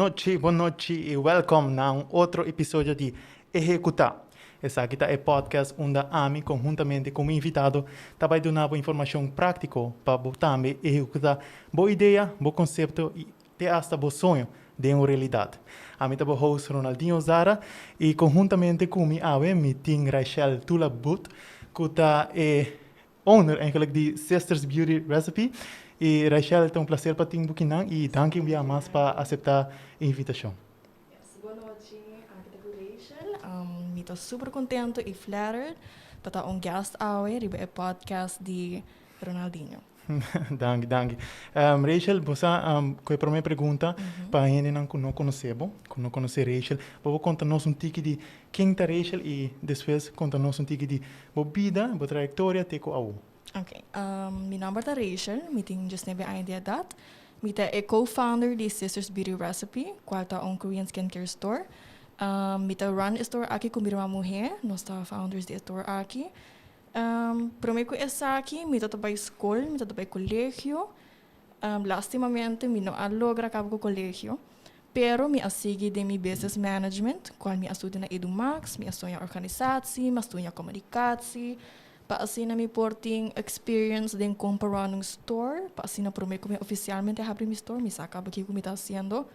boa noite e welcome a outro episódio de Ehecuta. Essa aqui é podcast onde a conjuntamente como invitado também dar informação prática para também executar boa ideia, bom conceito e até hasta bom sonho de uma realidade. A mim é o host Ronaldinho Zara e conjuntamente comigo me tem Raychelle Tulabot, que é owner eigenlijk de Sisters Beauty Recipe. E Raychelle, é um prazer para ti e danke mais para aceitar a invitação. Yes, boa noite, aqui é Raychelle. Estou super contente e flattered para estar guest hoje no podcast de Ronaldinho. danke. Raychelle, você com a primeira pergunta para quem não conhece Raychelle, vou contar-nos tique de quem é Raychelle e depois contar-nos tique de boa vida, boa trajetória até com a Ok, meu nome é Raychelle, eu tenho just neve a ideia dat. Eu sou co-founder de Sisters Beauty Recipe, qual é Korean skincare store. Eu run a store aqui com minha mulher, nós somos founders de store aqui. Primeiro essa aqui, eu estou para escola, eu estou para colégio. Lastimamente, eu não logra acabar com o colégio. Pero eu sigo de meu business management, qual eu estudo na EduMax, eu estou em organização, eu estou em comunicação. Para assim na minha porting experience de comprar um store, para assim na prometo que oficialmente abrir meu store, me acaba que eu me está fazendo,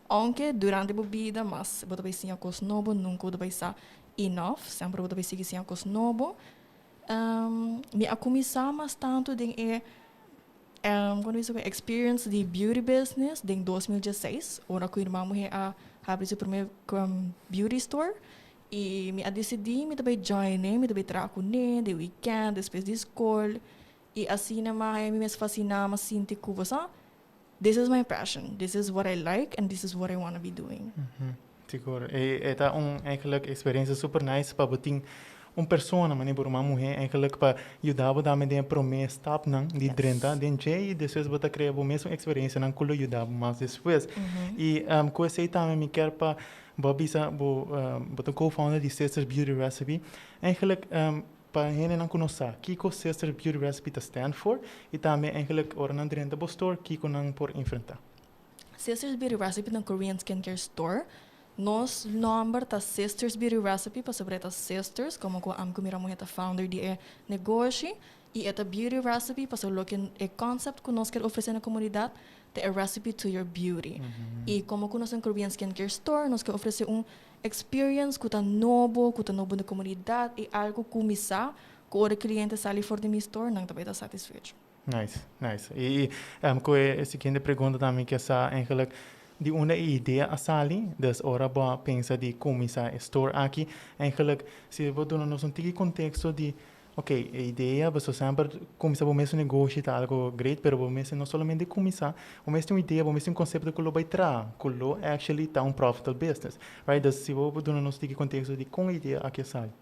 aunque durante a vida, mas eu também tinha coisa nova, nunca eu estar enough, sempre eu também seguir sem coisa nova. Me a começar mais tanto de quando eu experience de beauty business de 2016, ora que irmã mulher a abrir seu primeiro beauty store. E me decidi, me também joinei, me também trago ne, de weekend, depois de escola. E assim, me fascina, me sinto que this is my passion, this is what I like, and this is what I want to be doing. Seguro. É eigenlijk experiência super nice para botar uma pessoa, mas nem por uma mulher, eigenlijk para ajudar a dar uma primeira step de drenta, e depois botar criar a mesma experiência, não que ajudar mais depois. E com esse também me quer para Bobisa, botar co-founder de Sisters Beauty Recipe, eigenlijk para quem não conhece, o que o Sisters Beauty Recipe stand for, e também eigenlijk ora não drenta o store, que não por enfrentar. Sisters Beauty Recipe é um Korean skincare store. Nos number ta Sisters Beauty Recipe para sobre ta sisters, como ko am kumira mo heta founder de negócio e eta beauty recipe para sobre que é concept que nós quer oferecer na comunidade é recipe to your beauty. E como que nós em Korean skincare store, nós quer oferecer experience que tá novo na comunidade e algo que misa que o cliente sali for de mi store não também tá satisfeito. Nice. E com a seguinte pergunta também que essa eigenlijk de uma ideia a sali, das hora boa pensa de começar a store aqui, eigenlijk se vou dar nos contexto de ok, a ideia você sempre começar o mesmo negócio tá algo great, pero o mesmo não somente começar, o mesmo ideia, o mesmo conceito que lo vai tra, que lo actually tá profitable business, right? Das se vou dar nos contexto de com ideia aqui sali.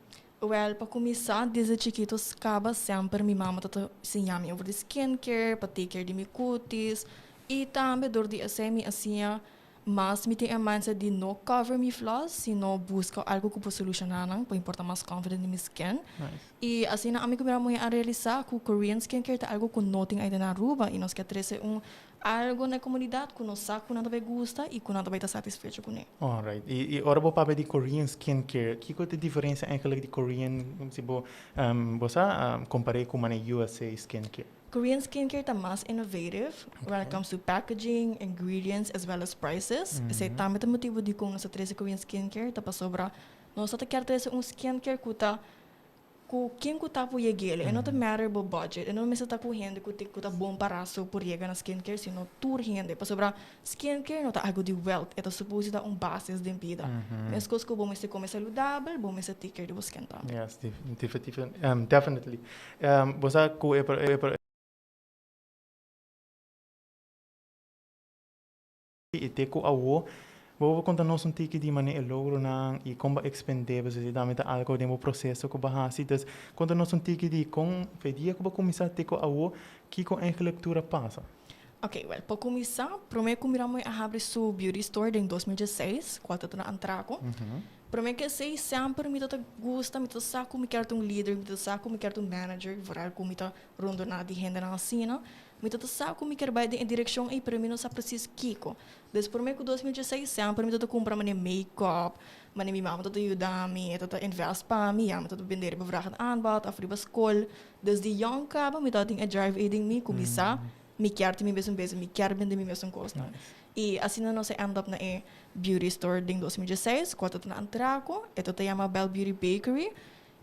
Well, para começar, desde chiquitos, acaba sempre minha mãe tá ensinando over the skincare, para take care de meus cutis, e também durante a minha assim, mas me tem a mindset de não cover meus flaws, sino buscar algo que possa solucionar, para importar mais confident em minha skin. E assim, a mim que me a realizar que o Korean skincare é algo que não tem ainda na Aruba, e nós queremos trazer algo na comunidade que nós sabemos que não vai gostar e que não vai estar satisfeito com ele. Alright. E agora vou falar de Korean skincare. Que é a diferença entre de Korean, se você comparar com a USA skincare? Korean skincare is más innovative when it comes to packaging, ingredients, as well as prices. Esse também é o motivo de que nós trazemos Korean skincare, tá para sobra. Nós queremos trazer skincare que tá quem que tá por chegar, não tem matter about budget, não me está correndo que tá bom para so por chegar na skincare, sino tur rende. Para sobra skincare não tá algo de wealth, é suposto dar basis de vida. Mas coisas que bom é comer saudável, bom é take care de você skin também. Yes, definitely. Você e te ko awo vou contar nos tique de maneira logro na e como expender você também tá algo de processo que bahasi das contar nos tique de com fedia que começar te ko awo que com a lectura passa. Ok, well, para começar, primeiro começamos a abrir sua beauty store em 2016, quando eu na Antraco. Primeiro que sei, sempre me gusta, me saco, me quero um líder, me saco, me quero um manager, varal como me rondo na de renda na cena, me saco, me quero em direção e para mim não sabe preciso kiko. Desde primeiro que 2016, sempre me comprar minha make-up, minha mama todo ajudar me, todo invest para mim, me todo vender para vragen aanbod, af riba school. Desde young cabo, me todo a drive aiding me, começar, me quero me mesmo bezig, me quero vender me mesmo costa. E assim não se end up na beauty store em 2016, quando eu na Antraco, ito te chama Bell Beauty Bakery.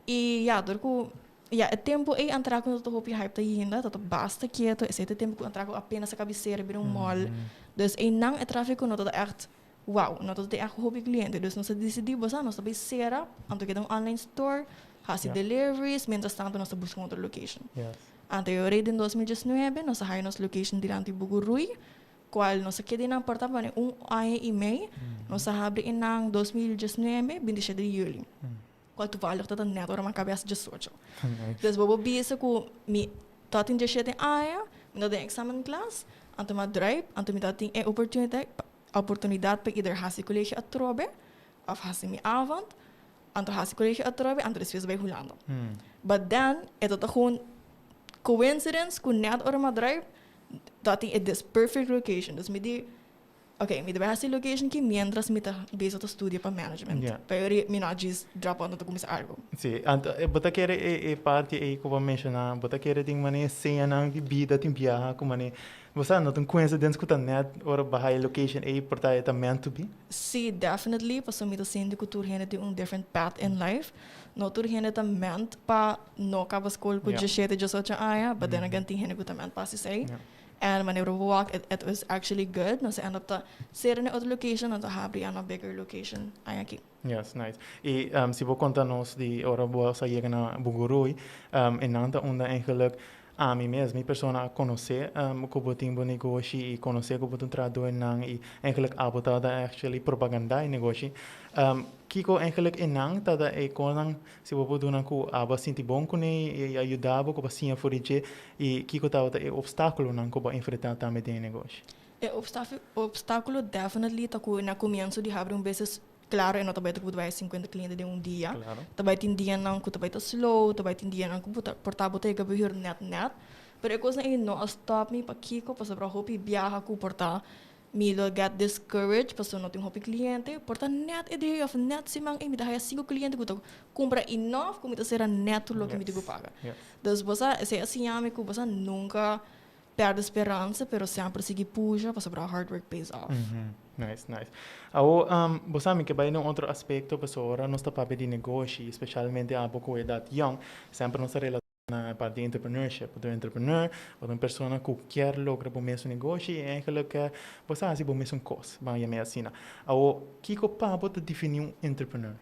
E dorko, o tempo é Antraco não tô hopi hype ta ainda, tô basta quieto, esse tempo que Antraco apenas a cabeceira bir mall. Dus nang tráfico não tô echt wow, não tô echt hopi cliente, dus não se decidi bosa, não sabe será, anto que online store, hasi deliveries, mientras tanto não se busca outra location. Anteriormente em 2019, nós hire nos location diante Bugurui, qual nós queda na porta para ano e meio, nós abre em 2019, 27 de julho. Qual tu valor tá net ora uma cabeça de socio. Des bobo bisa ku mi tatin de chete aya, mi dá examen class, anto ma drive, anto mi tatin oportunidade para either hasi collegio a trobe, of hasi mi avond, anto hasi collegio a trobe, anto desfez bij Holanda. But then, ito ta gewoon coincidence ku net ora ma drive, dat in this perfect location. Dus me di, okay, me di beste location que mientras me tá bezig te studiar para management. Pero me não just drop out no começar algo. Sim, bota querer parte aí que eu vou mencionar, bota querer tem mané cena de vida tem viajar como mané, você não tem coincidência que tá net ora bahai location aí porta é meant to be? Sim, definitely, passo me tá sendo que tu rende um different path in life. No tu rende tá meant para no acaba school com just shit just such a but then again tem rende que tá meant para se sei. And when I walk, it was actually good. Nós end up ta ser in other location and to have a bigger location aqui. Yes, nice. E se vou contar nos de ora boa sair na Bugurui, e nanta onda eigenlijk a mim mesmo, minha persona a conhecer, como tem bom negócio e conhecer como tem traduzir nang e eigenlijk abotada actually propaganda e negócio. Kiko eigenlijk enang tada e konang se vou poder nang ku aba sinti bom com e ajudava com paciência forije e kiko tada e obstáculo nang ko ba enfrentar também de negócio. E obstáculo definitely ta ku na comienzo de abrir business. Claro, eu não trabalho com 50 clientes de dia. Trabalho em dia não, que trabalho slow, trabalho em dia não, que portar botega behur net. Pero eu coisa não stop me para kiko, para sobre hopi viaja com portar. Me lo get discouraged, para não ter hopi cliente, portar net ideia of net simang me dá 5 clientes que tu compra enough, como tu será neto lo que me digo paga. Dus bosa, se assim ame que bosa nunca perde esperança, pero sempre seguir puxa, para sobre hard work pays off. Nice. Ao, você sabe que vai num outro aspecto, pessoa, nós está para de negócio, especialmente a pouco idade young, sempre nossa relação na parte de entrepreneurship, do entrepreneur, ou uma pessoa que quer lograr o mesmo negócio, e eigenlijk você sabe o mesmo coisa, vai me assim. Ao, que que para definir entrepreneur?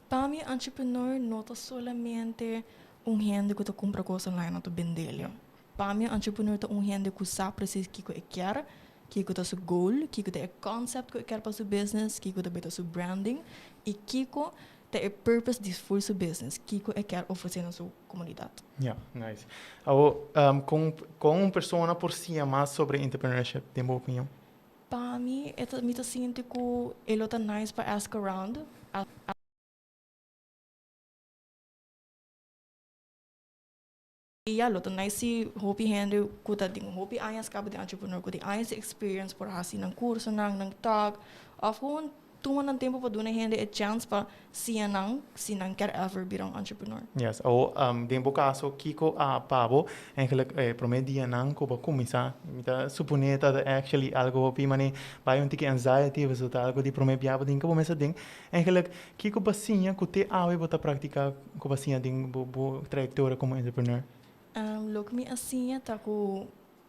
Para mim, entrepreneur não é solamente gente que compra coisas online e vende. Para mim, entrepreneur é gente que sabe precisamente o que quer, que é o seu goal, que é o concept que quer para o seu business, que é o seu branding, e que é o purpose de o seu business, que é quer oferecer na sua comunidade. Nice. Com uma pessoa por si mais sobre entrepreneurship, tem uma opinião? Para mim, eu sinto que ele é nice para ask around. Ja, lot na si hopi hende kuta ding hopi ayas kaba di entrepreneur ko di ayas experience por hasi ng kurso ng tag of gewoon tuma ng tempo pa doon hende a chance pa siya nang quer ever birang entrepreneur. Yes, o tempo caso kiko a pabo eigenlijk promedia nang ko ba kumisa mita suponeta da actually algo hopi mani vai un tiki anxiety was algo di promedia ba ding ko mesa ding eigenlijk kiko ba siya ko te awe bota praktika ko ba siya ding bu trajectoria como entrepreneur. Look me assim, tá com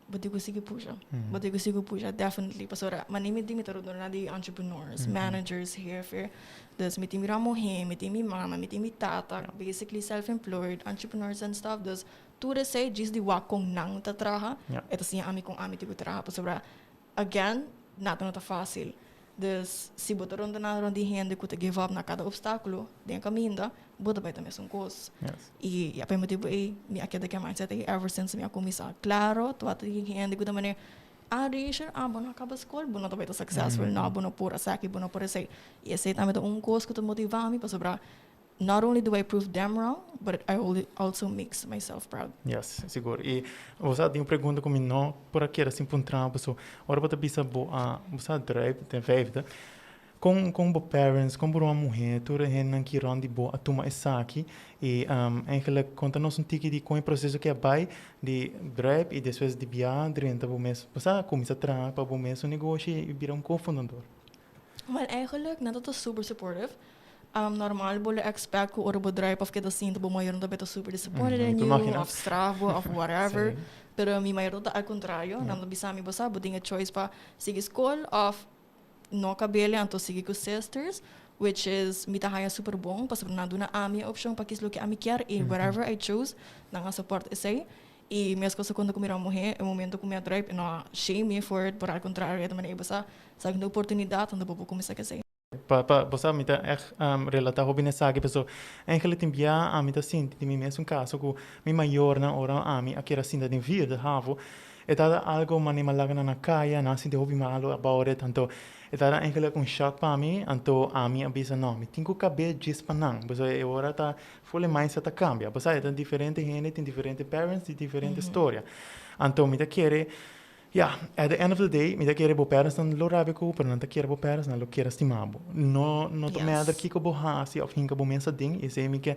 bati ko sige puxa, definitely. Pasora, manimid din mitaro doon na di entrepreneurs, managers here, dus miti mi ramo miti mi mama, miti mi tata, basically self-employed, entrepreneurs and stuff. Dus tudo say, just di wakong nang tatraha, ito siya ami kong ami tigo traha. Pasora, again, nato na ta fácil. Dus se botar onde na de rende que give up na cada obstáculo, den caminho, bota vai também são coisas. E a primeira motivo é me aquele que mindset ever since me começar. Claro, tu até rende que também Rachel, bono acaba escola, bono também tá successful, não, bono pura saki, bono pura sei. E esse também é um coisa que te motiva me para sobrar. Not only do I prove them wrong, but I also makes myself proud. Yes, seguro. E você tem uma pergunta como não por aqui assim por trampo, so ora você pensa boa, você drive tem feita. Com bo parents, com uma mulher, tu não que ronde boa a toma essa aqui e eigenlijk conta nós tiki de com o processo que é vai de drive e depois de viajar dentro do mês, você começa a trabalhar para o mês o negócio e vira cofundador. Well, eigenlijk net dat is super supportive. Normaal boleh expect ko orang bedrijf of kita sin tabo mayor na beto super disappointed in you of stravo of whatever. Pero mi mayor ta al contrario, nando bisa mi bosa buding a choice pa sige school of no cabelo anto sige ko sisters, which is mita haya super bom pas nando na ami option pa kislo que ami quer e whatever I choose nanga support isay. E mesmo quando comiram morrer, é o momento que me drive, não shame me for it, por ao contrário, é também bosa sa na oportunidade ando bobo começar a fazer. Bosa mita relata hobi nessa que pessoa eigenlijk tem bia a mita sim de mim mesmo caso que mi maior na ora a mi aquela sinda de vir de havo é tada algo mani malaga na caia na sinda hobi malo about it tanto é tada eigenlijk shock para mim anto a mi abisa não me tenho caber diz panang bosa é ora tá full mindset cambia bosa é diferente gente tem diferente parents e diferente história anto mita querer at the end of the day, me querer bo parents não lo rabe ko, pero não te querer bo parents não lo querer estimabo. No to matter kiko bo hasi of hinka bo mensa ding, is me que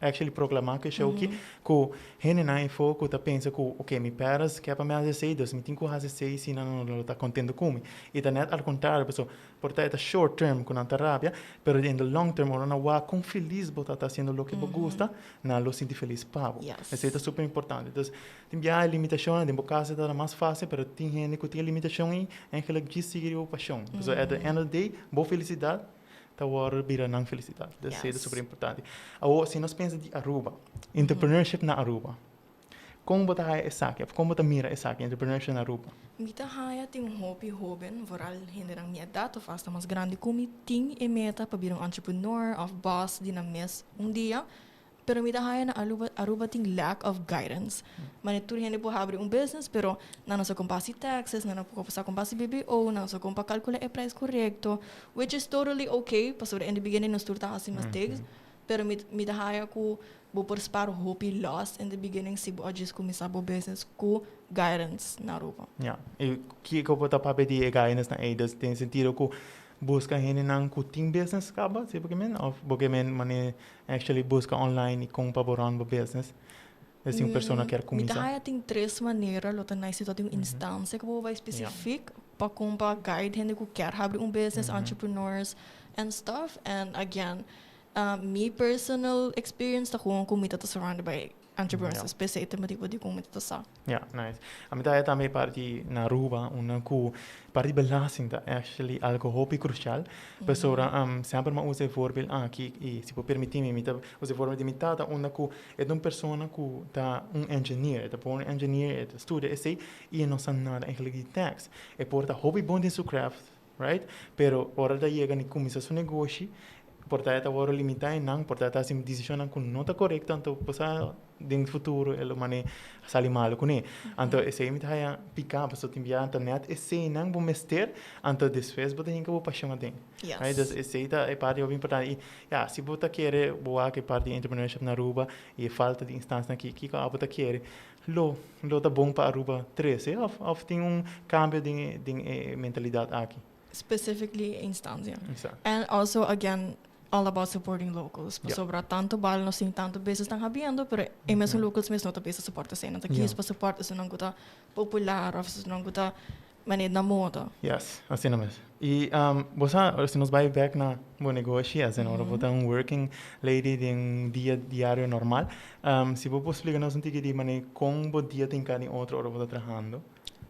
actually proclamar que show que ko hene na info ko ta pensa ko okay, mi parents que para me sei dos, me tinko hasi sei se não lo tá contento comigo. E tá net al contrário, pessoa, porta é short term com anta rabia, pero in the long term ora na wa com feliz bo tá haciendo lo que bo gusta, na lo senti feliz pavo. Isso é super importante. Então, tem bia limitação, tem bo casa tá mais fácil, pero tem gente que tem limitação e eigenlijk de seguir a paixão. So at the end of the day, boa felicidade, tá hora vira não felicidade. Isso é super importante. Agora, se nós pensamos de Aruba, entrepreneurship na Aruba, como você haya essa aqui? Como você mira essa aqui, entrepreneurship na Aruba? Mita haya tem hobby hoben, vooral hinderang mi edad of hasta mas grande kumi ting e meta pa birong entrepreneur of boss di na mes dia. Pero mita haya na Aruba ting lack of guidance. Manitur hindi po abre business, pero na sa compasi taxes, na po sa compasi BBO, na sa compa calcula e price correcto, which is totally okay, pastor in the beginning nos turta kasi mistakes, pero mita haya ko bo por sparo hope lost in the beginning si bo adjust ko misabo business ko guidance na Aruba. E que eu vou tapar de guidance na AIDAS, tem sentido que busca gente nang kuting business kaba se porque mane actually busca online e compra boran bo business assim persona quer começar. Mita haya tem três maneiras, lota na isso tem instância que vai específico para comprar guide gente que quer abrir business, entrepreneurs and stuff, and again me personal experience ta kung kumita ta surrounded by entrepreneurs, especially ito tipo di kumita ta sa. Nice. A mim também parte na Aruba, uma que parte belasting da actually algo hobby crucial. Pessoa sempre me usa voorbeeld aqui e se pode permitir me usa voorbeeld de mitada uma que é uma pessoa que tá engineer, tá bom engineer, estuda esse e não sabe nada eigenlijk de tax. É porta hobby bom de seu craft, right? Pero hora da chega ni começa seu negócio. Portanto, agora limitar não, portanto, assim decisão com nota correta, então passar no futuro ele mane sali mal com ele. Então, esse aí me tá picar, pessoa tem via internet, esse não vou mester, então depois botar em que vou paixão a tem. Aí esse aí tá é parte importante. E se botar querer boa que parte de entrepreneurship na Aruba e falta de instância aqui, que a botar querer, lo tá bom para Aruba 13, of tem cambio de mentalidade aqui. Specifically instância. Exactly. And also again all about supporting locals. Sobra tanto bal no sin tanto beses estão habiendo, pero e mesmo locals mesmo nota beses suporta sa nata kis pa suporta sa nang guta popular of sa nang guta manid na moda. Yes, assim mesmo. E se nos vai back na bom negócio, assim, ora botar working lady de dia diário normal. Se você explicar nos tique de maneira como dia tem cada outro hora botar trabalhando.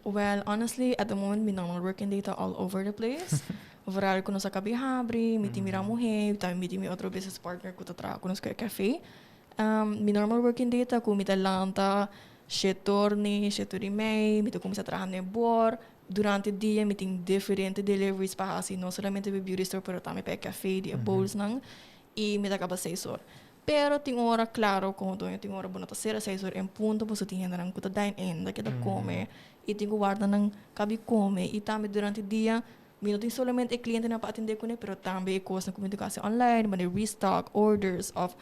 Well, honestly, at the moment, my normal working data all over the place. Overall, ko sa kabihabri, miti mi ramuhe, tayo miti mi otro business partner ko tatra ko sa cafe. Mi normal working data ko mita lanta, shetorni, sheturimei, mito ko sa trabajar ne bor. Durante o dia, meeting different deliveries pa kasi, não somente be beauty store, pero também pa cafe, dia bowls nang, e mita acaba 6 horas. Pero tem hora, claro, como doon, tem hora bonita sera, 6 horas em punto, você tem na kuta dine-in, daqui da come, e tem que guardar ng kabi come, e também durante o dia, não tem somente o cliente na para atender com ele, pero também coisa na comunicação online, mas restock, orders, of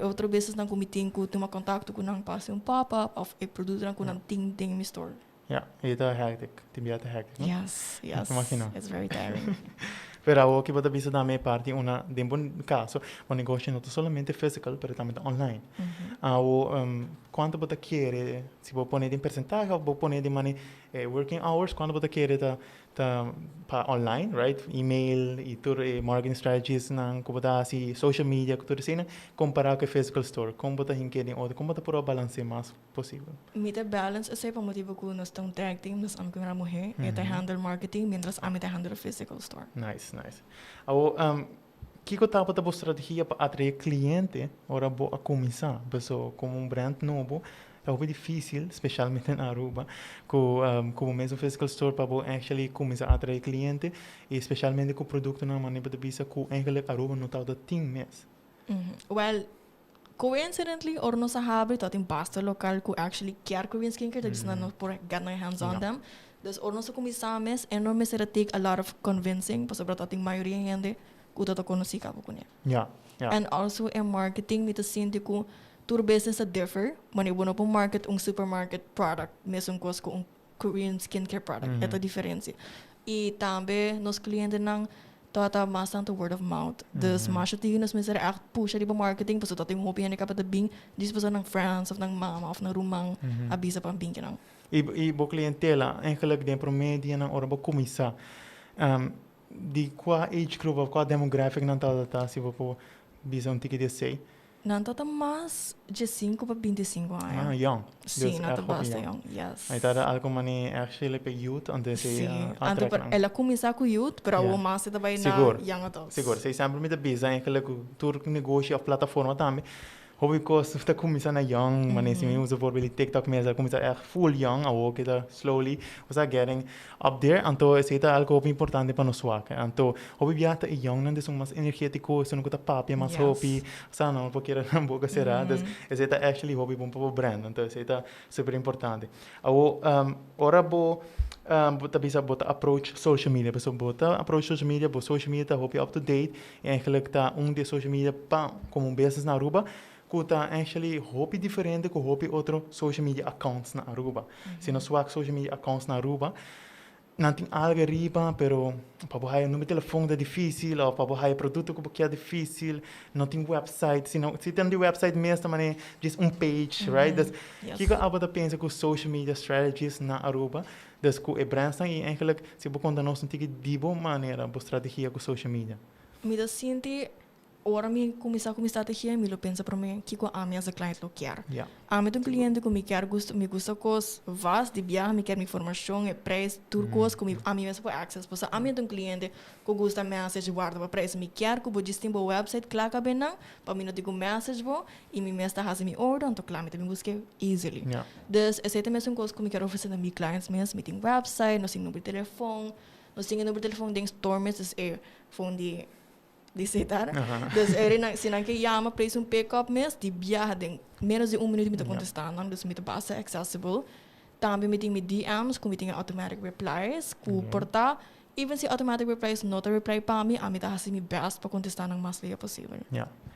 outro business na comiting ko, tuma contato ko nang passe pop-up, of produto na ko nang ting mi store. Yeah, ito hectic. Timbiata hectic, no? Yes, Imagino. it's very tiring. Pero o que pode bisa da minha parte, de um caso, o negócio não é somente physical, mas também online. Quanto você quer, se você põe em percentagem, ou você põe em working hours, quanto você quer para online, right? Email e tudo, marketing strategies, como você assim, social media, tudo assim, comparar com o physical store, como você quer ou como você pode balancear mais possível. Mita balance esse para motivo ko nós tão tag team, nós amo que mulher, eta handle marketing, mientras amo handle physical store. Nice. Que tal para a estratégia para atrair cliente ora a começar, pessoal, como brand novo, é muito difícil, especialmente na Aruba, como mesmo physical store para actually começar a atrair cliente, e especialmente com o produto na maneira de bisa com eigenlijk Aruba não está da team mesmo. Well, coincidentally, or no sa habit, dat in basta local ko actually care Korean skincare, dat is na no por get my hands on them. Dus or no sa kumisames, enorme sila take a lot of convincing, pa sobra ating maioria hindi, kuta to kono sika po kunya. Yeah. And also in marketing, mita sinti ko, tour business differ, mani buno po market supermarket product, mesmo kos ko Korean skincare product, ito diferensya. E tambe, nos kliente ng tata mas tanto word of mouth. Dus mas tingin nos mesmo echt push di ba marketing, paso tating hopi yan kapag bing, dis pa ng friends of ng mama of ng rumang abisa pang bing kinang. E bo clientela, eigenlijk den promedio ng ora bo kumisa. Di qua age group of qua demographic ng tata si po bisa tiki de sei. Nantata mas de 5 para 25 anos. Young. Sim, nata basta young. Yes. Aí tá algo mani actually pe youth onde se anto ela começa com youth, pero o mas se também na young adults. Seguro, sei sempre me da bisa, eigenlijk tour negócio a plataforma também. Hobby cost está começando a young, mas se me usa por ele TikTok mesmo, começa a full young, a walk it slowly, was getting up there, então esse é algo importante para nós aqui. Então, hobby viata é young, não é mais energético, se não custa papi, mais hobby, sabe não, porque era não boca será, então esse é actually hobby bom para o brand, então esse é super importante. Ora bo bota bisa bota approach social media, pessoal bota approach social media tá hobby up to date, e eigenlijk tá de social media pa como business na Aruba. Kuta actually hobby diferente com hobby outro social media accounts na Aruba. Se não swag social media accounts na Aruba, não tem algo riba, pero para borrar número de telefone é difícil, ou para borrar produto que é difícil, não tem website, se tem website mesmo também diz page, right? Das que a abada pensa com social media strategies na Aruba, das com brands e eigenlijk se bo conta nós não tem que dibo maneira bo estratégia com social media. Me da sinti ora mi começar com estratégia, me lo pensa para mim que com a minha cliente lo quer. A mim um cliente com me quer me gusta cos vas de viagem, me quer informação e preço, tudo cos com a mim mesmo access. Pois a mim um cliente que gusta message guarda para preço, me quer que bo distingo website claca bem não, para mim não digo message bo e me mesmo faz me order, então claro, me busque easily. Dus esse é mesmo cos que me quero oferecer a meus clientes mesmo, me tem website, nós tem número de telefone, nós tem número de telefone de store mesmo é phone de aceitar. Dus se não que chama para um pick-up mesmo, de viagem, menos de 1 minuto me está contestando, dus me está basta accessible. Também me tem DMs, como tem automatic replies, com portar, even se automatic replies não te reply para mim, a mim está assim me best para contestar o mais rápido possível.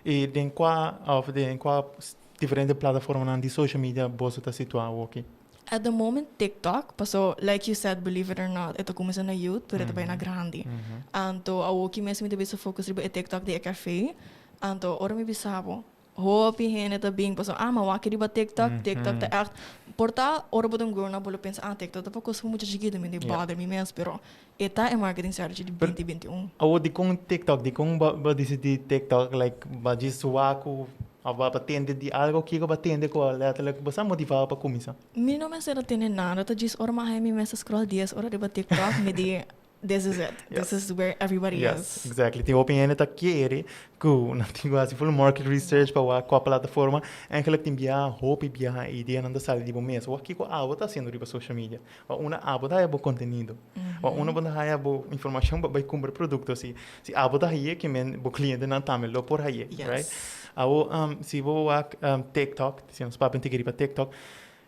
E den qual diferente plataforma de social media você está situado aqui? At the moment, TikTok, so like you said, believe it or not, ito começa na youth, pero ito ba na grande. Anto, awoki mesmo ito bisa focus riba TikTok de cafe. Anto, ora mi bisabo. Hopi hene ta bing, so mawaki riba TikTok ta echt. Porta, ora bodong girl na bolo pensa, TikTok, tapos ko muito chiquito, me de bother me mesmo, pero ita é marketing strategy de 2021. Awo di kong TikTok, di kong ba di TikTok, like, ba di suwaku, aba patende di algo que batende com ela tele basta motivava para começar. Mi não me será tendo nada, tá diz ora mais me messa scroll 10 ora de TikTok me di this is it. This is where everybody is. Exactly. Tem opinião tá querer que não tem quase full market research para com a plataforma, eigenlijk tem bia hope bia ideia não da sabe de bom mês. O que a tá sendo riba social media. Uma abo tá é bom conteúdo. Uma banda é boa informação para comprar produto assim. Se abo tá aí que men bo cliente não tá melo por aí, right? Awo si bo wak TikTok, si nos papin tigiri pa TikTok.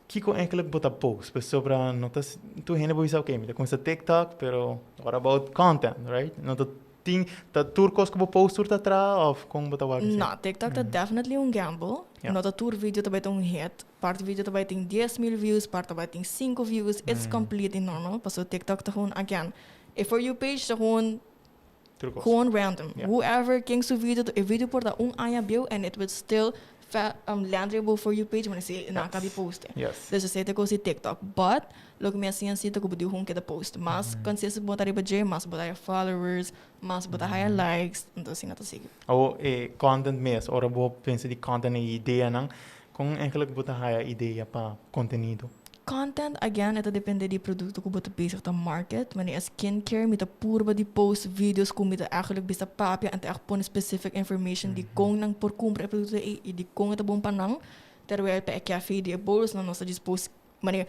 Kiko eigenlijk bota post, pues sobra notas tu hene bo isa okay, mita com sa TikTok, pero what about content, right? Nota ting ta turcos ko bo post tur ta tra of kung bota wak. No, TikTok tá definitely um gamble. Yeah. Nota tour vídeo também tem um hit. Parte vídeo também tem 10,000 views, parte também tem 5 views. It's completely normal. Paso TikTok tá gewoon again. If for you page tá gewoon random. Yeah. Whoever quem su vídeo, e vídeo por da aya view and it would still landable for you page, mas se na cabe post. Yes. Dus você tem que TikTok, but logo me assim assim que eu que da post. Mas quando você botar riba J, mas botar followers, mas botar higher likes, então assim não tá seguindo. Ou content mes, ora bo pensa de content e ideia nang kung eigenlijk bota haya ideia pa contenido. Content, again, ito depende di produto ko buto bezig te market. Wanneer skincare, met de purba die post videos ko met eigenlijk bisa papia en te echt pon specific information di kong nang por kumpre produto di kong ito bom panang. Terwijl pa café di bolos na nossa dispos wanneer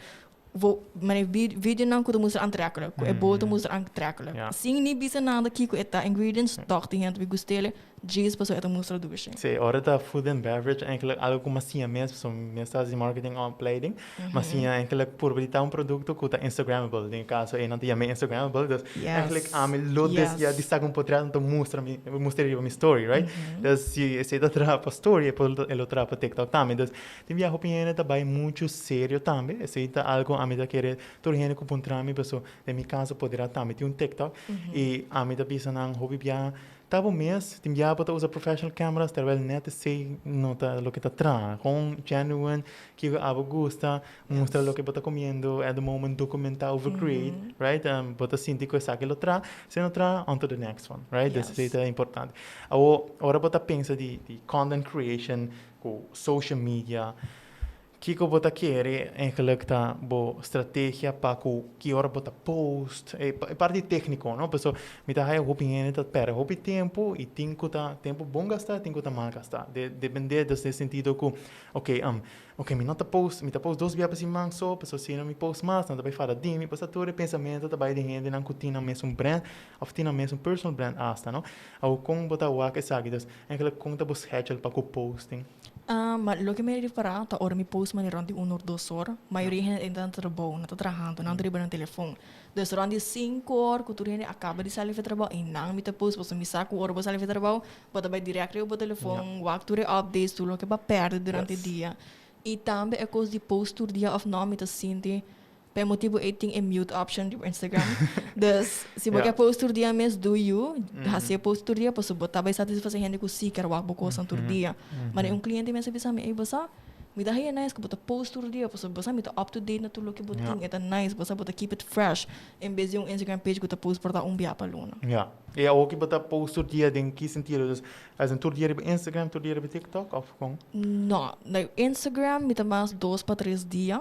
video nang ko moet aantrekkelijk. Ko bol te moet aantrekkelijk. Sing ni bisa nada kiko eta ingredients toch die hand we gustele. Jeez, paso ito moet doen. Sim, ora tá food and beverage, eigenlijk algo como assim mesmo, são mesas de marketing opleiding, mas assim eigenlijk probabilitar produto que tá Instagrammable, em caso não tinha me Instagrammable, dus eigenlijk me lodes ja destaca portrait então mostrar minha story, right? Dus se tá trapa story, ele trapa TikTok também, dus tem minha opinião também muito sério também, se tá algo a mim tá querer tornar com pontrami, pessoa, em meu caso poderá também ter TikTok e a mim tá pensando em hobby bia tabo mês, tem já para usar professional cameras, terwijl net sei nota lo que tá atrás, com genuine, que abo gusta, mostrar lo que bota comendo, at the moment documentar over create, right? Bota sentir que sabe lo tra, se não tra, on to the next one, right? Isso é importante. Agora bota pensa de content creation, com social media. Kiko bota querer eigenlijk ta bo estratégia para que hora bota post e parte técnico, não? Pessoal, me tá aí opinião tá pera, hobby tempo e tempo tá tempo bom gastar, tempo tá mal gastar. Depende desse sentido que, ok, me não tá post 2 dias para cima só, pessoal se não me post mais, não tá vai falar de mim, pessoal todo pensamento tá vai de gente não cutina mesmo brand, ou tina mesmo personal brand hasta, não? Ou com bota o que sabe, dus eigenlijk conta bo schedule para posting. Mas lo que me reparar, tá hora me post mas rond 1 ou 2 horas, maioria ainda tá trabalhando, não tá trabalhando, não driba no telefone. Dus rond 5 horas, que tu acaba de sair do trabalho e não me tá post, você me saca o hora para sair do trabalho, bota vai direto ao telefone, waktu updates tudo que vai perder durante o dia. E também é coisa de post todo dia of não me tá sente per motivo tem mute option di Instagram. Dus se você post todo dia mesmo do you, hasil post todo dia, posso botar vai satisfazer gente que se quer wak bokosan todo dia. Mas cliente mesmo bisa me basa me dá aí nice que bota post todo dia, posso basa me tá up to date na tudo que botin, é nice, basa bota keep it fresh. Em vez de Instagram page que tá post por dia para luna. Ja. E o que bota post todo dia em que sentido? Dus as todo dia no Instagram, todo dia no TikTok of com? No, no Instagram me tá mais 2 para 3 dias.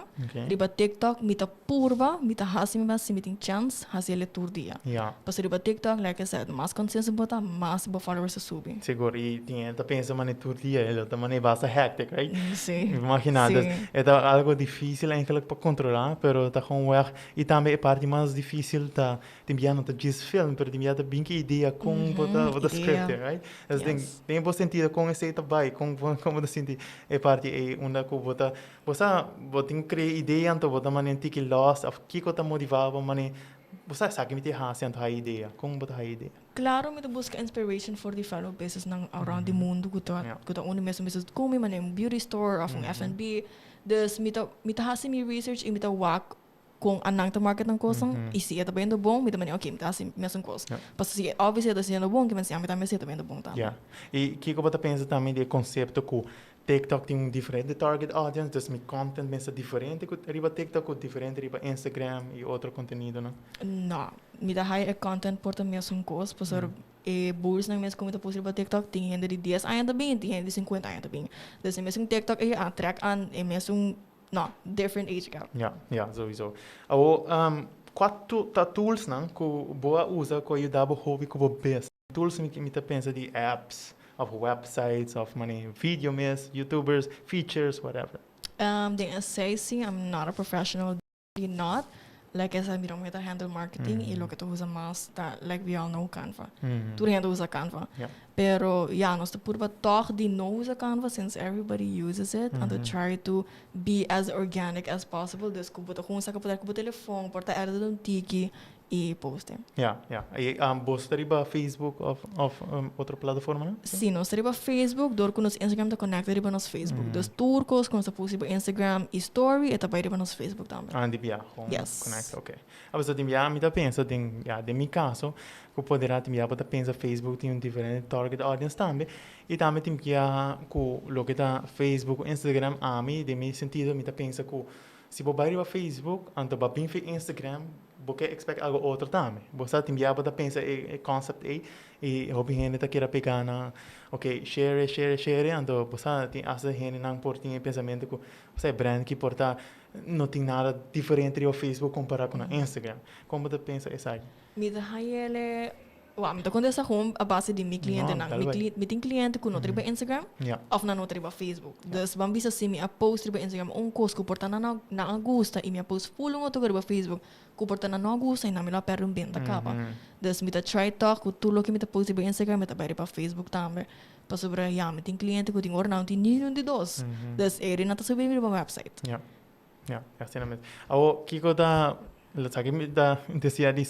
Riba TikTok me tá purba, me tá hasi me mais me tem chance, hasi ele todo dia. Ja. Pas riba TikTok, like I said, mais consciência bota, mais followers subir. Seguro, e tinha tá pensa mane todo dia, ele também basta hectic, right? Sim. Imagina, é algo difícil eigenlijk para controlar, pero tá com o e também a parte mais difícil tá tem não tá diz film, pero tem tá bem que ideia com bota script, right? Tem bom sentido com esse também, com como da sentir é parte é uma que bota tem criar ideia então bota mane que lost of que tá motivado mane você sabe que me tem a ideia, como bota a ideia. Claro, me busca inspiration for the fellow business nang around the mundo kuta uno mesmo kumi man um beauty store of F&B. Dus mita hasi mi research e mita wak kung anang ta market ng kosong isi ito ba yun bom mita man okay mita hasi mesmo kos. Pas si obviously ito siya bom que man siya mita mesmo ito ba yun bom ta. Yeah. E kiko bota pensa também de conceito que TikTok tem diferente target audience, dus meu content pensa diferente, riba TikTok diferente riba Instagram e outro conteúdo, não? Não, me dá high content por também são coisas, por bulls nang mesmo como ito post riba TikTok, tem gente de 10 ainda bem, tem gente de 50 ainda bem. Dus mesmo TikTok track an mesmo different age gap. Ja, sowieso. Ou quatro tools não que boa usa que ajudava o hobby que boa best. Tools me tá pensa de apps. Of websites, of money, video miss, YouTubers, features, whatever. Then I say, I'm not a professional, not. like essa mira meta handle marketing e lo que tu usa mais tá like we all know Canva. Mhm. Tu handle usa Canva. Yeah. Pero ja, nós te purba toch die no usa Canva since everybody uses it and to try to be as organic as possible. Dus ku bota kung sa ka poder ku telefone, porta era de tiki e poste. Ja, ja. E você está Facebook of outra plataforma, né? Sim, nós temos Facebook, door nos Instagram te connecten riba nos Facebook. Dus turcos, quando você possível Instagram e story, e também riba nos Facebook também. Ah, de via, Yes. connect, ok. A pessoa tem via, me tá pensa, tem, ja, de meu caso, que poderá ter via, para pensa Facebook tem diferente target audience também, e também tem via, que lo que tá Facebook, Instagram, a mim, de meu sentido, me tá pensa que se você vai riba Facebook, então vai bem para Instagram, você expect algo outro também. Você tem via, para pensa e concept aí, e hobby gente tá queira pegar na, ok, share, então você tem essa gente não por tem pensamento que você é brand que porta não tem nada diferente do Facebook comparado com o Instagram. Como você pensa isso aí? Me da ele, me da quando essa home a base de mi cliente Não, na mi tem cliente que não triba Instagram, Yeah. of não triba Facebook. Dus vamos bisa se mi a post triba Instagram coisa que porta na gusta e mi a post full outro triba Facebook que porta na gusta e na mi la per benta capa. Dus mi da try talk com tudo que mi da post triba Instagram mi da para Facebook também. Para sobre me tem cliente que tem ora não tem nenhum de dois. Dus na tá subir mi website. Ja, ja, assim mesmo. O que da sabe da intensidade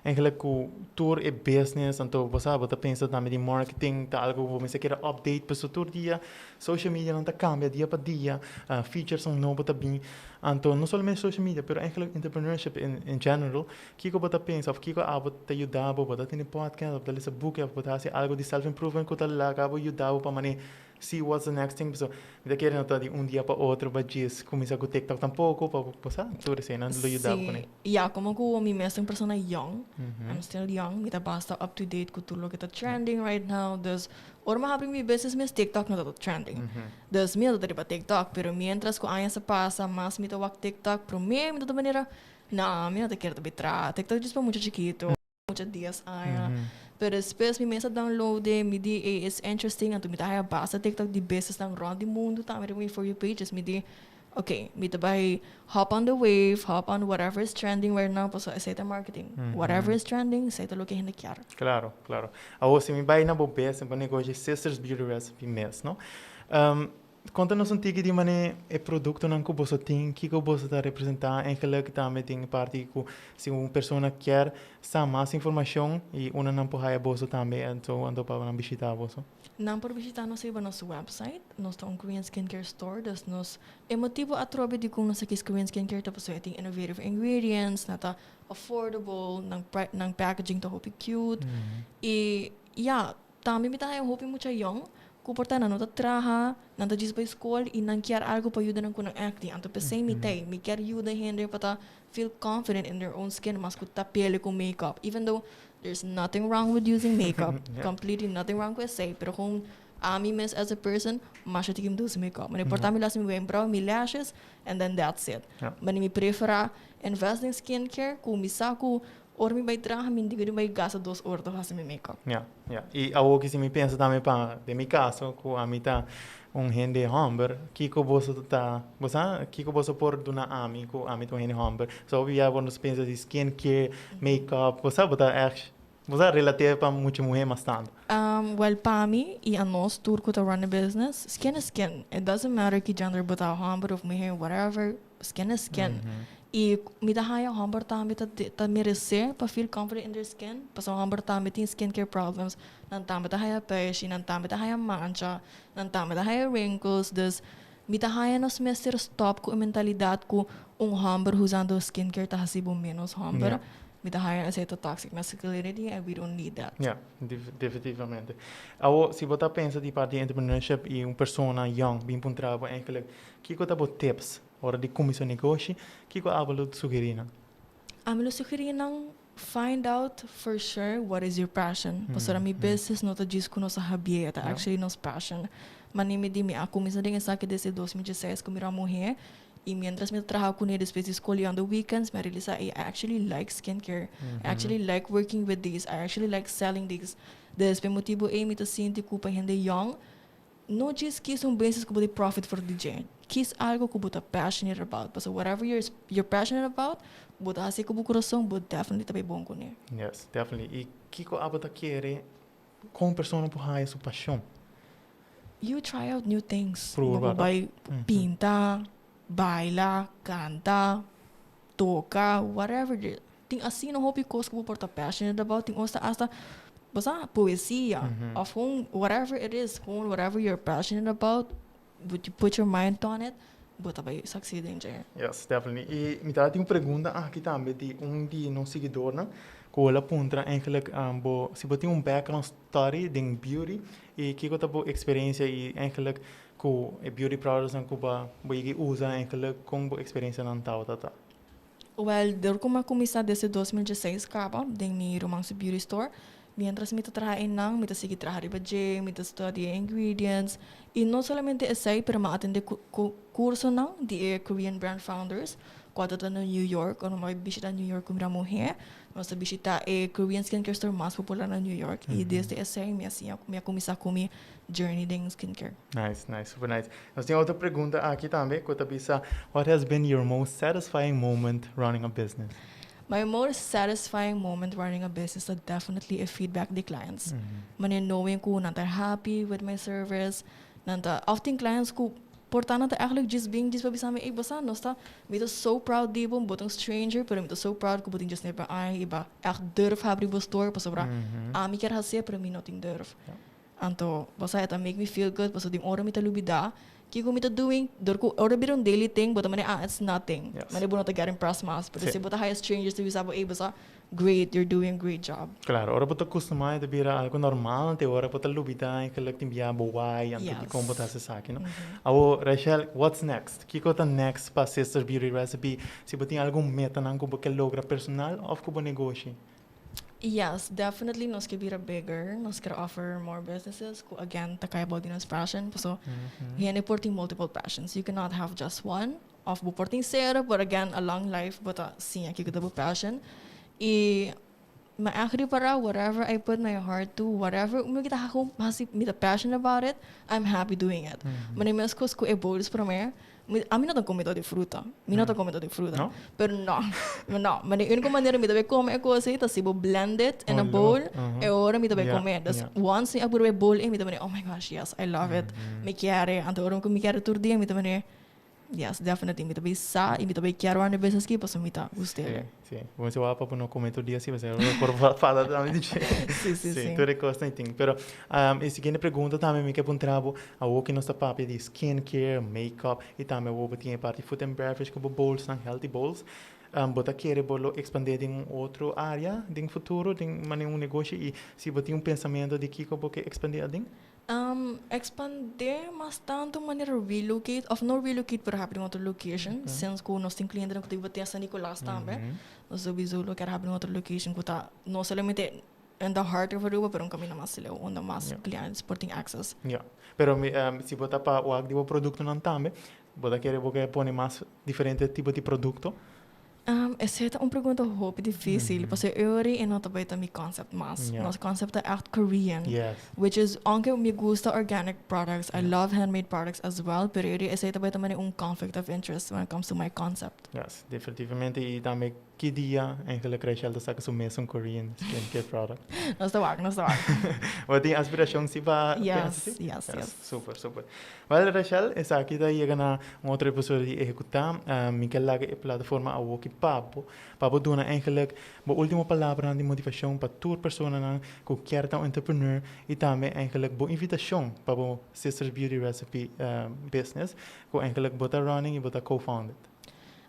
eigenlijk que tour e business então você pensa também de marketing tá algo que você quer update para o tour dia social media não tá cambia dia para dia features são novos também então não somente social media pero eigenlijk entrepreneurship in general que você pensa of que você te ajudar você tem podcast você lê book você fazer algo de self improvement que você lá acaba ajudar para mané see what's the next thing so me quer não tá de dia para outro para dias começar com TikTok tampouco para você tudo assim não lhe ajudar com ele ja, como que mi mesmo persona young, I'm still young, mi tá basta up to date com tudo que tá trending right now, dus or mahabring mi business mes TikTok na tá trending. Dus mi tá para TikTok, pero mientras ko ayan sa pasa, mas mi tá wak TikTok, pero mi tá maneira, mi não tá quero bitra, TikTok just para muito chiquito, muitos dias aya. Pero depois mi mesa download, mi di is interesting, anto mi tá haya basta TikTok di business ng round di mundo, tá mi for you pages, mi di okay, me to buy hop on the wave, hop on whatever is trending right now, so say the marketing. Whatever is trending, say the look in the car. Claro, claro. Agora, se me vai na bobesa, para negócio Sisters Beauty Recipe mês, não? Conta-nos tigre de maneira é produto não que você tem, que você está representando, em que também tem parte que se uma pessoa quer saber mais informação e uma não pode você também, então ando para visitar você. Não por visitar nosso nosso website, nós temos Korean Skincare Store, dus nós é motivo a trobe de como nós aqui Korean Skincare tapos tem innovative ingredients, nata affordable, nang packaging to hope cute, e também me tá hope muito young. Kuporta na nota traha, nanta diz para escola e não quer algo para ajudar com a acting. Anto pensei me quer ajudar gente para feel confident in their own skin, mas com ta pele com makeup. Even though there's nothing wrong with using makeup, completely nothing wrong with say, pero kung me miss as a person, mas eu tenho que usar makeup. Mas importa me las me brow, me lashes, and then that's it. Mas me prefera invest in skincare, kung misako or me vai traha, hindi ko may gasta 2 horas para fazer makeup. E algo que se me pensa também para de meu caso, que a mim tá gente humber, que você tá, que você pode donar a mim, que a mim tá gente humber. So we have quando pensa de skincare, makeup, você relativo para muito mulher bastante. Well, para mim e a nós turco to run a business, skin is skin. It doesn't matter que gender but a humber of my hair, whatever, skin is skin. E me dá raia humber também tá merecer para feel confident in their skin, para so humber também tem skincare problems, não também tá raia peixe, não também tá raia mancha, não também tá raia wrinkles, dus me dá raia nos mestre stop com a mentalidade que humber usando skincare tá hasibo menos humber. Me dá raia aceita toxic masculinity and we don't need that. Definitivamente. Agora, se você pensa de parte de entrepreneurship e uma pessoa young, bem para trabalho, que você dá tips hora de começar negócio, que você avalo sugerir? Eu sugerir find out for sure what is your passion. Pastor mi business não tá diz que nossa hobby, tá actually nos passion. Manimi di mi ako minsan din sa akin desde 2016 ko mira morrer. E mientras me trabajo con ellos, después escolhi on the weekends, me realiza I actually like skincare. I actually like working with these. I actually like selling these. Después motivo me to sinti que para gente young, não diz que são business que pode profit for the gente. kiss algo que buta passionate about. Because whatever you're passionate about, buta hasi ko coração, but definitely tabi bom ko niya. Yes, definitely. E kiko abota querer com persona por raio sua paixão. You try out new things. Provar. Mababay, pinta, baila, canta, toca, whatever. Ting assim não hobby coisa que eu porta passionate about. Ting hasta basta poesia. Of whatever it is, whatever you're passionate about, would you put your mind on it, buta vai succeed in there. Yes, definitely. E me dá uma pergunta aqui também de de não seguidor, né? Que ela aponta eigenlijk se você tem background story de beauty e que você tem experiência e eigenlijk com beauty products que você usa eigenlijk com experiência não tá. Well, desde que eu comecei desde 2016 acaba, de mi romance beauty store, mientras me trabalhei nang, me seguir trabalhar para gym, me study ingredients, e não somente esse, pero me atende curso nang de Korean brand founders, quando eu no New York, quando eu visita New York com minha mulher, nós visita Korean skincare store mais popular na New York, e desde esse me comecei com minha journey de skincare. Nice, super nice. Nós temos outra pergunta aqui também, que eu bisa, what has been your most satisfying moment running a business? My most satisfying moment running a business is definitely a feedback the clients. Knowing ko na they're happy with my service, often clients ko portana ta eigenlijk just babisa me basa nosta me so proud di bom botong stranger pero me so proud ko boting just never iba echt durf habri bo store pa sobra ami quer hacer pero me nothing durf. Anto basa it make me feel good basa ding ora me lubida ki ko me doing dor ko ora biron daily thing but it's nothing. Mane bo not get impressed mas pero se bota high strangers to bisa basa great, you're doing a great job. Claro, ora bota acostumar de bira algo normal, te ora bota lubida que lag timbia boai, anto de como botar essa saque, no? Awo, Raychelle, what's next? Kiko ta next pa Sister Beauty Recipe? Se botin algum meta nang ko que logra personal of ko negócio? Yes, definitely nos que bira bigger, nos que offer more businesses. Again, takay about din passion. So, here porting multiple passions. You cannot have just one. Of porting zero, but again, a long life, but sim, aqui ko passion. E ma-agree para whatever I put my heart to, whatever kita ako masih me the passion about it, I'm happy doing it. Mas coisas que bolos para mim, a mim não tô comendo de fruta, No? pero não, mas a única maneira me deve comer coisa é se eu blend it in a bowl, e ora me deve comer. That's once I put a bowl in, me deve oh my gosh, yes, I love it. Me quero, anto ora me quero todo dia, me deve yes, definitely. Me também sa, e me também quero a business que posso me tá gostei. Sim. Você vai para no comentário dia assim, você por falar também de sim. Tu recosta tem. Pero a seguinte pergunta também me quer perguntar a que nossa papo de skincare, makeup e também o tem parte food and beverage como bowls, healthy bowls. Bota querer bolo expandir em outro área, em futuro, em um negócio e se botar pensamento de que como que expandir assim? Expandir mas tanto maneira relocate of no relocate para abrir outra location since ko nós tem cliente que tive até San Nicolas também nós obviamente quer abrir outra location que tá não somente in the heart of Aruba pero kami na mas sila onde mais clientes porting access. Pero se botar para o agdivo produto não também, bota querer porque põe mais diferente tipo de produto. Essa é uma pergunta muito difícil, porque eu e não também tem concept mas nosso concept é echt Korean, which is aunque me gusta organic products, I love handmade products as well, pero essa é também conflict of interest when it comes to my concept. Yes, definitivamente e também que dia eigenlijk Raychelle está com mesmo Korean skincare product. Não está wag. Wat die aspiração se vai Yes. Super. Well, Raychelle, essa aqui daí é na outro episódio de Ehecuta, me quer lá a plataforma a Woki Papo dona eigenlijk a última palavra de motivação para toda pessoa que quer ser entrepreneur e também eigenlijk boa invitação para o Sister Beauty Recipe business, que eigenlijk bota running e bota co-founded.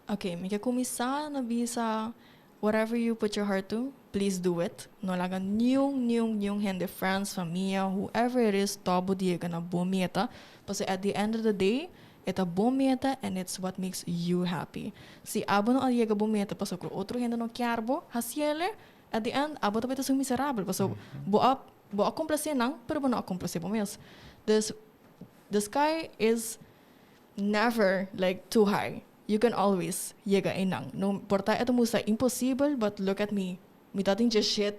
Okay, me quer começar na visa whatever you put your heart to, please do it. No laga nyong hende friends, família, whoever it is, tobo dia na boa meta. Porque at the end of the day, ita boa meta and it's what makes you happy. Si abo no aliega boa meta, paso ko outro hende no kiarbo, hasiele, at the end, abo ta beta sung miserable. Paso boa complacer nang, pero boa não complacer po mes. The sky is never like too high. You can always llega inang. No porta ito musa impossible, but look at me. Mi tating just shit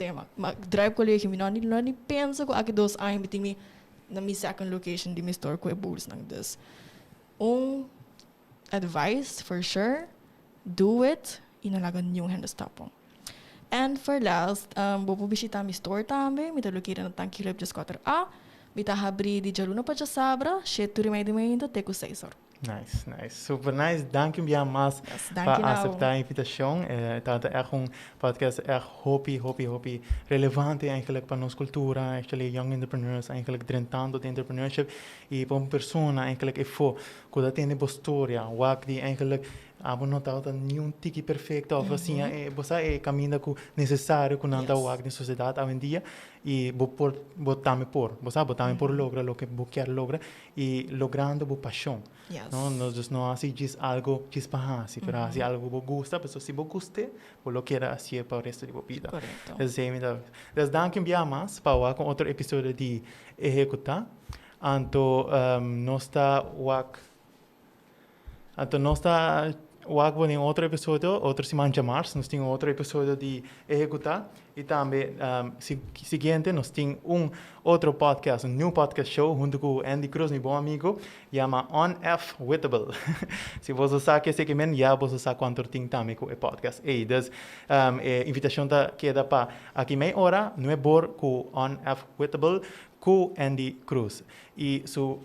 drive ko lagi mi ni pensa ko aki dos ay biting mi na mi second location di mi store ko e bulls nang this. advice, for sure. Do it. Inalagan yung handestapong. And for last, bopo bisita mi store tambe, mita located na tangkilab just 4A, mita habri di jaluna pa just sabra, shit to remind me into teku 6 Nice, nice. Super nice. Dank u bien mas dank para je nou. aceitar a invitação. Het is podcast echt hoppie relevante eigenlijk para nossa cultura, actually young entrepreneurs, eigenlijk drentando de entrepreneurship e para uma pessoa eigenlijk é for quando tem uma história, wak die eigenlijk abo notado nenhum tiki perfeito of assim você caminha com necessário com nada wak na sociedade hoje em dia e botar-me por logra lo que quer logra e logrando bo paixão. Yes. No, nós não assim diz algo chispahansi, pero assim algo bo gusta, pero se bo guste, bo lo quer assim para o resto da vida. Correto. Desde danke bien mais para com outro episódio de Ehecuta. Anto nós Wag em outro episódio, outro semana de março, nós temos outro episódio de Ehecuta e também seguinte nós temos outro podcast, new podcast show junto com Andy Cruz, meu bom amigo, chama Ehecuta. Se você sabe que segmento, já você sabe quanto tem também com o podcast. E das invitação da queda para aqui meia hora, não é bor com Ehecuta com Andy Cruz e seu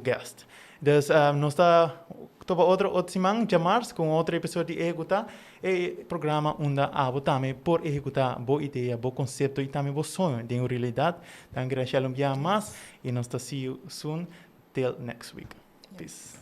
guest. Dus nós está outra semana de março com outro episódio de Ehecuta e programa onde também por executar boa ideia, bom conceito e também bom sonho de uma realidade. Então, Raychelle um dia mais e nós está see you soon till next week. Peace.